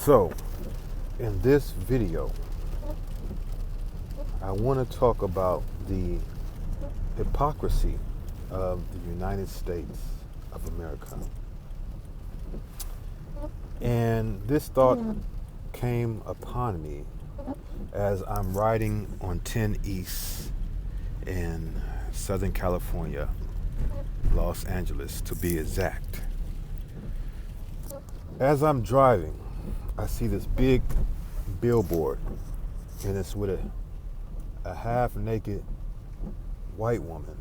So, in this video, I want to talk about the hypocrisy of the United States of America. And this thought came upon me as I'm riding on 10 East in Southern California, Los Angeles to be exact. As I'm driving, I see this big billboard, and it's with a half-naked white woman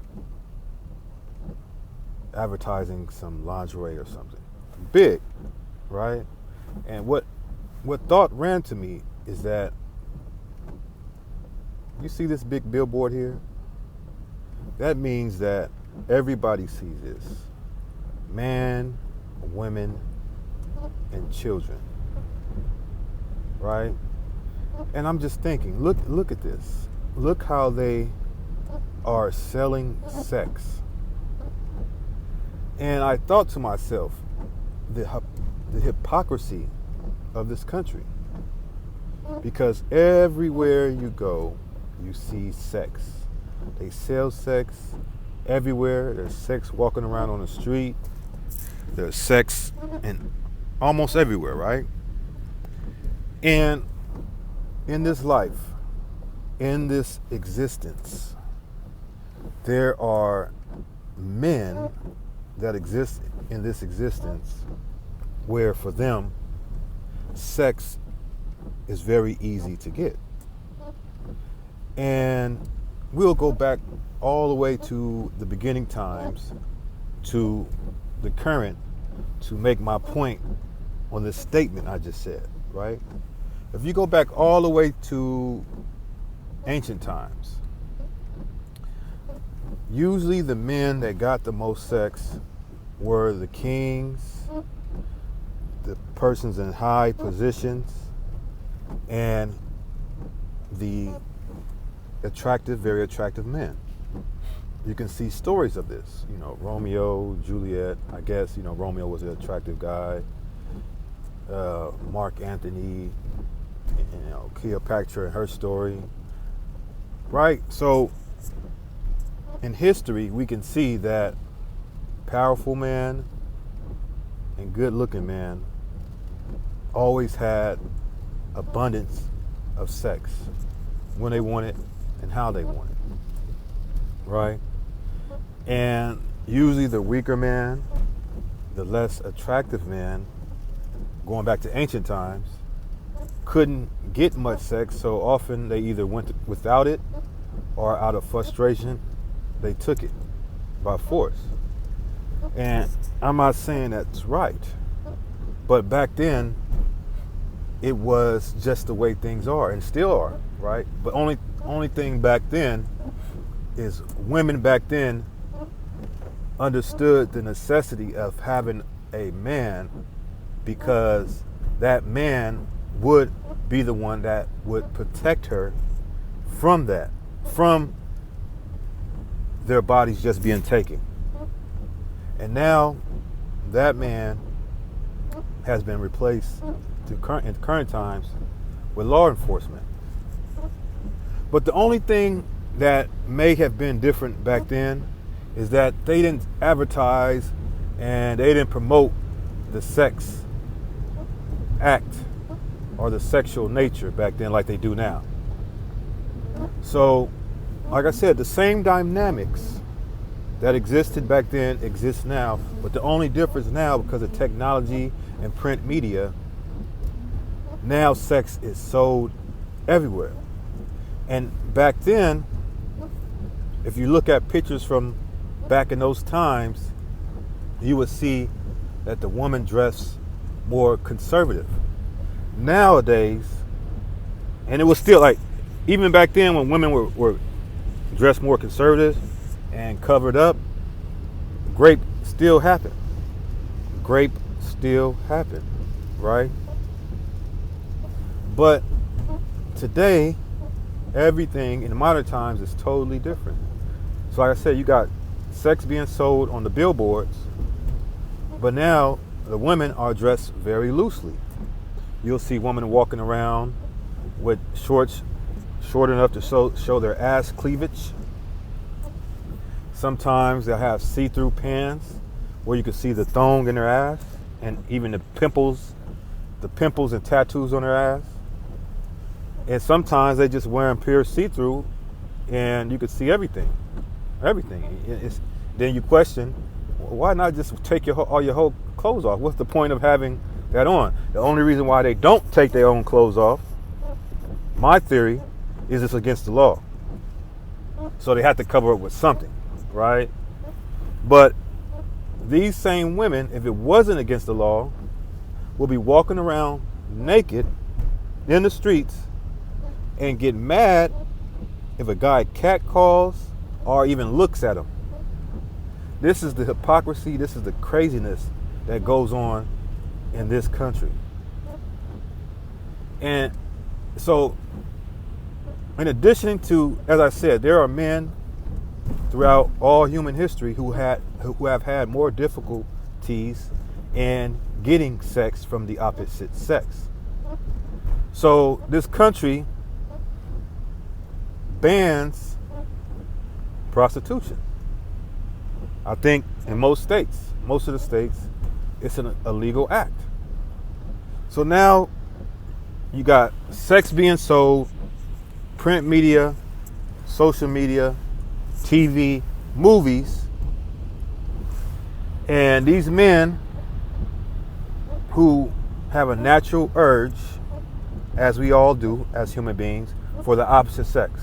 advertising some lingerie or something. Big, right? And what thought ran to me is that, you see this big billboard here? That means that everybody sees this. Man, women, and children. Right? And I'm just thinking, look at this. Look how they are selling sex. And I thought to myself, the hypocrisy of this country. Because everywhere you go, you see sex. They sell sex everywhere. There's sex walking around on the street. There's sex in almost everywhere, right? And in this life, in this existence, there are men that exist in this existence where for them, sex is very easy to get. And we'll go back all the way to the beginning times to the current to make my point on this statement I just said, right? If you go back all the way to ancient times, usually the men that got the most sex were the kings, the persons in high positions, and the very attractive men. You can see stories of this. Romeo, Juliet. I guess, Romeo was an attractive guy. Mark Antony, Cleopatra and her story. Right? So, in history, we can see that powerful man and good-looking man always had abundance of sex when they want it and how they want it. Right? And usually the weaker man, the less attractive man, going back to ancient times, couldn't get much sex, so often they either went without it or out of frustration, they took it by force. And I'm not saying that's right, but back then, it was just the way things are and still are, right? But only thing back then is women back then understood the necessity of having a man because that man would be the one that would protect her from their bodies just being taken. And now that man has been replaced in current times with law enforcement. But the only thing that may have been different back then is that they didn't advertise and they didn't promote the sex act or the sexual nature back then like they do now. So, like I said, the same dynamics that existed back then exist now, but the only difference now, because of technology and print media, now sex is sold everywhere. And back then, if you look at pictures from back in those times, you would see that the woman dressed more conservative. Nowadays, and it was still like, even back then when women were dressed more conservative and covered up, rape still happened. Rape still happened, right? But today, everything in modern times is totally different. So like I said, you got sex being sold on the billboards, but now the women are dressed very loosely. You'll see women walking around with shorts short enough to show their ass cleavage. Sometimes they'll have see-through pants where you can see the thong in their ass and even the pimples and tattoos on their ass. And sometimes they just wearing pure see-through and you can see everything. Then you question, why not just take all your whole clothes off? What's the point of having that on? The only reason why they don't take their own clothes off, my theory, is it's against the law. So they have to cover it with something, right? But these same women, if it wasn't against the law, will be walking around naked in the streets and get mad if a guy catcalls or even looks at them. This is the hypocrisy, this is the craziness that goes on in this country. And so, in addition to, as I said, there are men throughout all human history who have had more difficulties in getting sex from the opposite sex. So this country bans prostitution. I think in most of the states, it's an illegal act. So now you got sex being sold, print media, social media, TV, movies, and these men who have a natural urge, as we all do as human beings, for the opposite sex.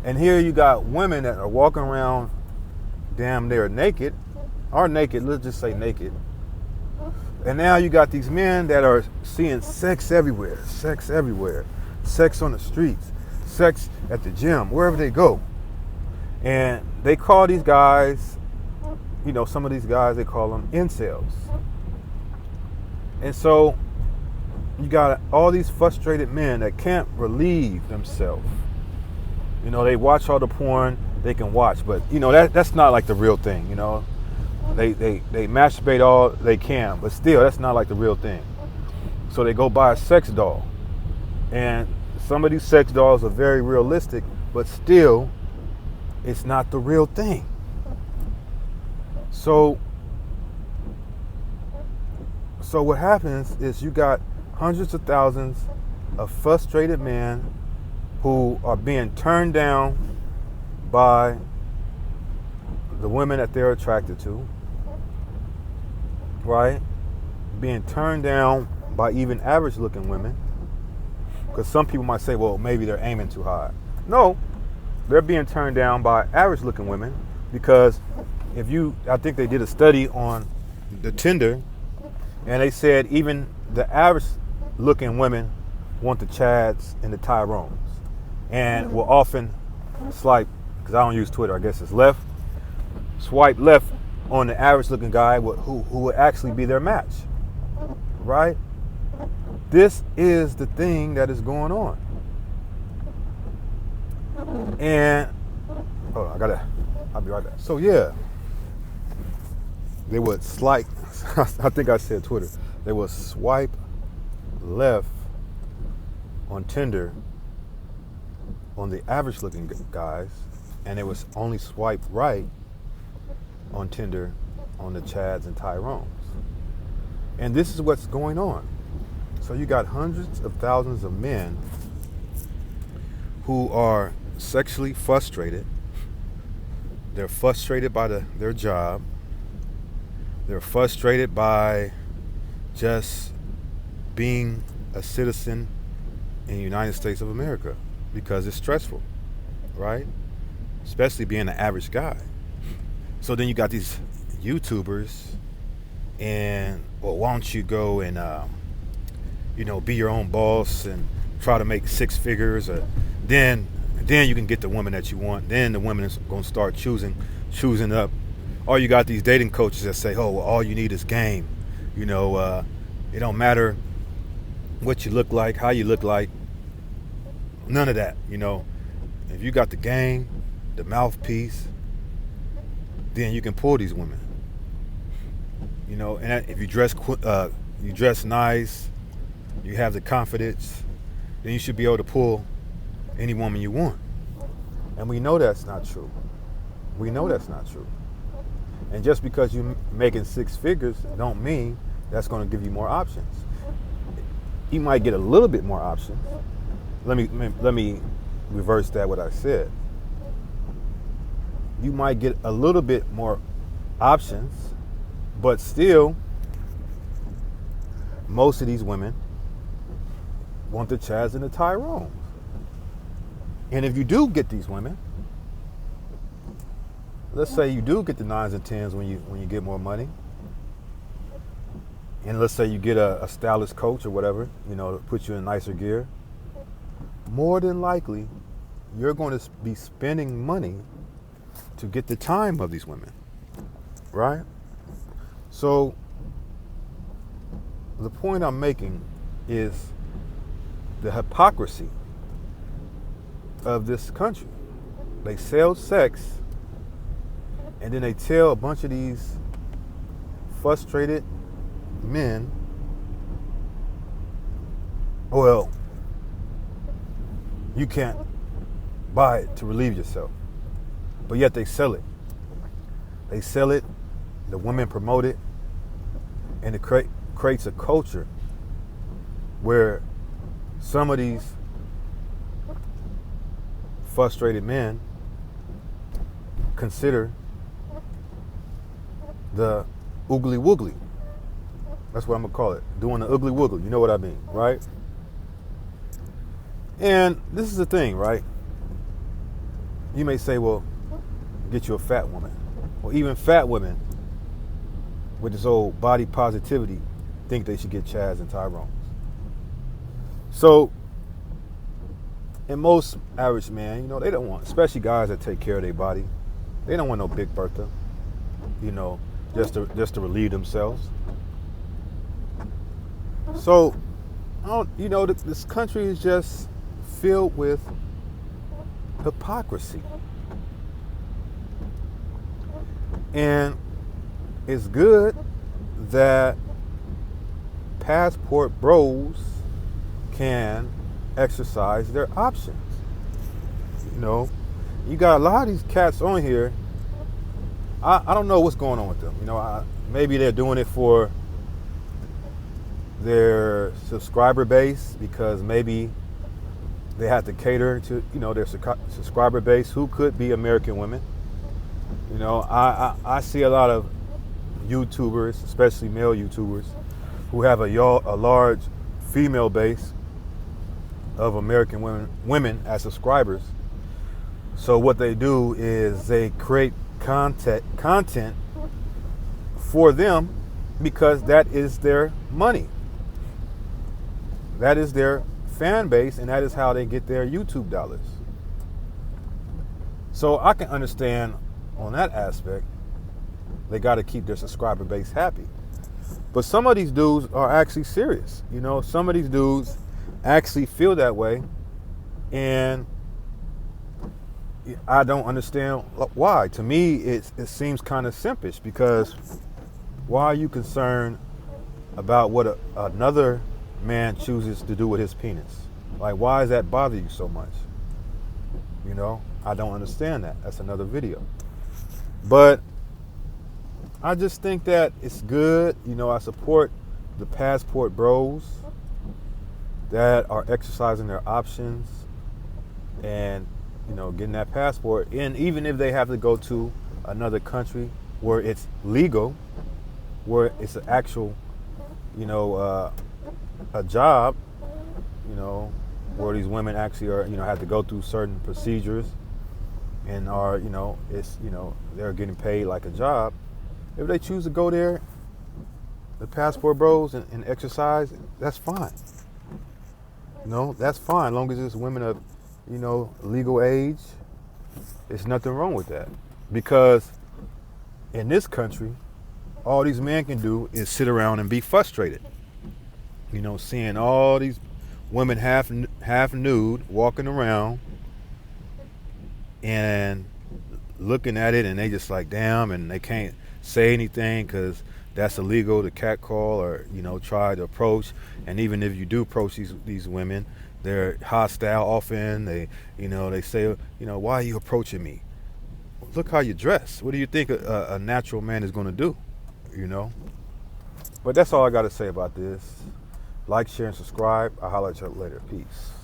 And here you got women that are walking around damn near naked, or naked, let's just say naked. And now you got these men that are seeing sex everywhere, sex on the streets, sex at the gym, wherever they go. And they call these guys, some of these guys, they call them incels. And so you got all these frustrated men that can't relieve themselves. They watch all the porn they can watch, but that's not like the real thing. They masturbate all they can, but still that's not like the real thing. So they go buy a sex doll, and some of these sex dolls are very realistic, but still it's not the real thing. So what happens is you got hundreds of thousands of frustrated men who are being turned down by the women that they're attracted to, right? Being turned down by even average looking women. Because some people might say, well, maybe they're aiming too high. No, they're being turned down by average looking women because I think they did a study on the Tinder, and they said even the average looking women want the Chads and the Tyrones, and will often swipe, because I don't use Twitter, I guess it's swipe left on the average looking guy who would actually be their match, right? This is the thing that is going on. And hold on, I'll be right back. So yeah, they would I think I said Twitter. They would swipe left on Tinder on the average looking guys, and they would only swipe right on Tinder on the Chads and Tyrones. And this is what's going on. So you got hundreds of thousands of men who are sexually frustrated. They're frustrated by their job. They're frustrated by just being a citizen in the United States of America because it's stressful, right? Especially being an average guy. So then you got these YouTubers, and well, why don't you go and be your own boss and try to make six figures, or then you can get the woman that you want. Then the woman is going to start choosing up. Or you got these dating coaches that say, oh, well, all you need is game. It don't matter what you look like, how you look like, none of that. If you got the game, the mouthpiece, then you can pull these women. And if you dress nice, you have the confidence, then you should be able to pull any woman you want. And we know that's not true. We know that's not true. And just because you're making six figures don't mean that's going to give you more options. You might get a little bit more options. Let me reverse that what I said. You might get a little bit more options, but still, most of these women want the Chads and the Tyrones. And if you do get these women, let's say you do get the 9s and 10s when you get more money, and let's say you get a stylist coach or whatever, to put you in nicer gear, more than likely, you're going to be spending money to get the time of these women, right? So the point I'm making is the hypocrisy of this country. They sell sex, and then they tell a bunch of these frustrated men, well, you can't buy it to relieve yourself. But yet they sell it. They sell it, the women promote it, and it creates a culture where some of these frustrated men consider the oogly woogly. That's what I'm gonna call it. Doing the oogly woogly. You know what I mean, right? And this is the thing, right? You may say, well, get you a fat woman. Or even fat women with this old body positivity think they should get Chads and Tyrones. So, and most average men, they don't want, especially guys that take care of their body, they don't want no Big Bertha, just to relieve themselves. So, this country is just filled with hypocrisy. And it's good that passport bros can exercise their options. You got a lot of these cats on here. I don't know what's going on with them. Maybe they're doing it for their subscriber base, because maybe they have to cater to their subscriber base, who could be American women. I see a lot of YouTubers, especially male YouTubers, who have a large female base of American women as subscribers. So what they do is they create content for them, because that is their money. That is their fan base, and that is how they get their YouTube dollars. So I can understand on that aspect, they got to keep their subscriber base happy. But some of these dudes are actually serious. Some of these dudes actually feel that way, and I don't understand why. To me, it seems kind of simpish, because why are you concerned about what another man chooses to do with his penis? Like, why does that bother you so much? I don't understand that. That's another video. But I just think that it's good. I support the passport bros that are exercising their options and, getting that passport. And even if they have to go to another country where it's legal, where it's an actual, a job, where these women actually are, have to go through certain procedures and are, they're getting paid like a job. If they choose to go there, the passport bros, and exercise, that's fine. That's fine, as long as it's women of, legal age. There's nothing wrong with that. Because in this country, all these men can do is sit around and be frustrated. Seeing all these women half nude walking around and looking at it, and they just like, damn, and they can't say anything because that's illegal to catcall or try to approach. And even if you do approach these women, they're hostile often. They say, why are you approaching me? Look how you dress. What do you think a natural man is going to do? But that's all I got to say about this. Like, share, and subscribe. I'll holler at you later. Peace.